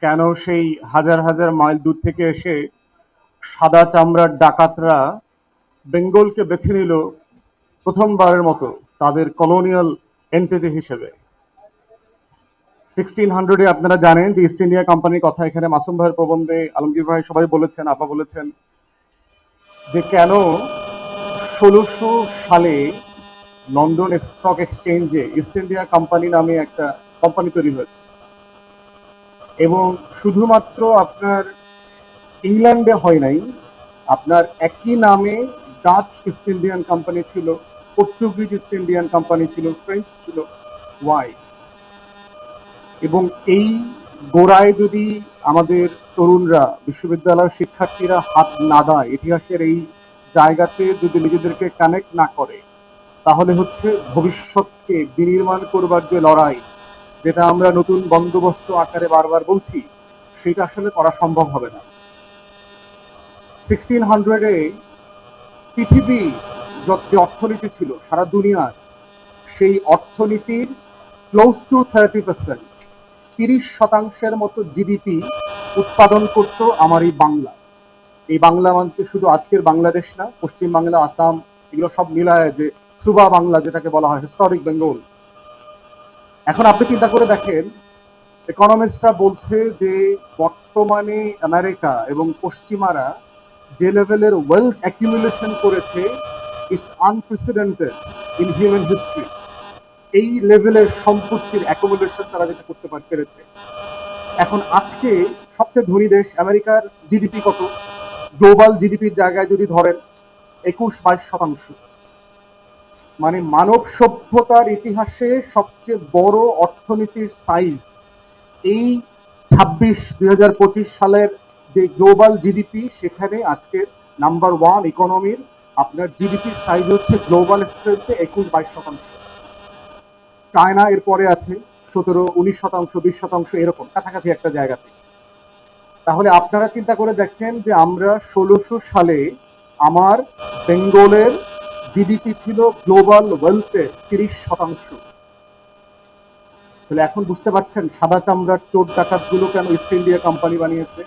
কেন সেই হাজার হাজার মাইল দূর থেকে এসে সাদা চামড়ার ডাকাতরা বেঙ্গলকে বেছে নিল প্রথমবারের মতো তাদের কলোনিয়াল এন্টিটি হিসেবে। 1600-এ আপনারা জানেন যে ইস্ট ইন্ডিয়া কোম্পানির কথা এখানে মাসুম ভাইয়ের প্রবন্ধে আলমগীর ভাই সবাই বলেছেন, আপা বলেছেন যে কেন 1600 সালে লন্ডন স্টক এক্সচেঞ্জে ইস্ট ইন্ডিয়া কোম্পানি নামে একটা কোম্পানি তৈরি হয়েছে এবং শুধুমাত্র আপনার ইংল্যান্ডে হয় নাই, আপনার একই নামে ডাচ ইস্ট ইন্ডিয়ান কোম্পানি ছিল, পর্তুগিজ ইস্ট ইন্ডিয়ান কোম্পানি ছিল, ফ্রেঞ্চ ছিল, ওয়াই। এবং এই গোড়ায় যদি আমাদের তরুণরা, বিশ্ববিদ্যালয়ের শিক্ষার্থীরা হাত না দেয়, ইতিহাসের এই জায়গাতে যদি নিজেদেরকে কানেক্ট না করে, তাহলে হচ্ছে ভবিষ্যৎকে বিনির্মাণ করবার যে লড়াই, যেটা আমরা নতুন বন্দোবস্ত আকারে বারবার বলছি, সেটা আসলে করা সম্ভব হবে না। 1600-এ পৃথিবী যে অর্থনীতি ছিল সারা দুনিয়ার, সেই অর্থনীতির ক্লোজ টু 30%, 30% মতো জিডিপি উৎপাদন করত আমার এই বাংলা। এই বাংলা মানতে শুধু আজকের বাংলাদেশ না, পশ্চিম বাংলা, আসাম, এগুলো সব মিলায় যে সুবা বাংলা যেটাকে বলা হয়, হিস্টোরিক বেঙ্গল। এখন আপনি চিন্তা করে দেখেন, ইকোনমিস্টরা বলছে যে বর্তমানে আমেরিকা এবং পশ্চিমারা যে লেভেলের ওয়েলথ অ্যাকিউমুলেশন করেছে, it's unprecedented in human history. এই লেভেলের সম্পত্তির অ্যাকুমুলেশন তারা যেটা করতে পেরেছে। এখন আজকে সবচেয়ে ধনী দেশ আমেরিকার জিডিপি কত? গ্লোবাল জিডিপির জায়গায় যদি ধরেন 21-22%। মানে মানব সভ্যতার ইতিহাসে সবচেয়ে বড় অর্থনীতির সাইজ এই 2025 সালের যে গ্লোবাল জিডিপি, সেখানে আজকে নাম্বার 1 ইকোনমির আপনার জিডিপির সাইজ হচ্ছে গ্লোবাল স্ট্রেন্থে 21-22%। চায়না এর পরে আছে 17-19%, 20% এরকম কাছাকাছি একটা জায়গাতে। তাহলে আপনারা চিন্তা করে দেখেন যে আমরা 1600 সালে আমার বেঙ্গলের জিডিপি ছিল গ্লোবাল ওয়েলথে 30%। তাহলে এখন বুঝতে পারছেন সাদা চামড়ার চোর ডাকাত গুলো কেন ইস্ট ইন্ডিয়া কোম্পানি বানিয়েছে।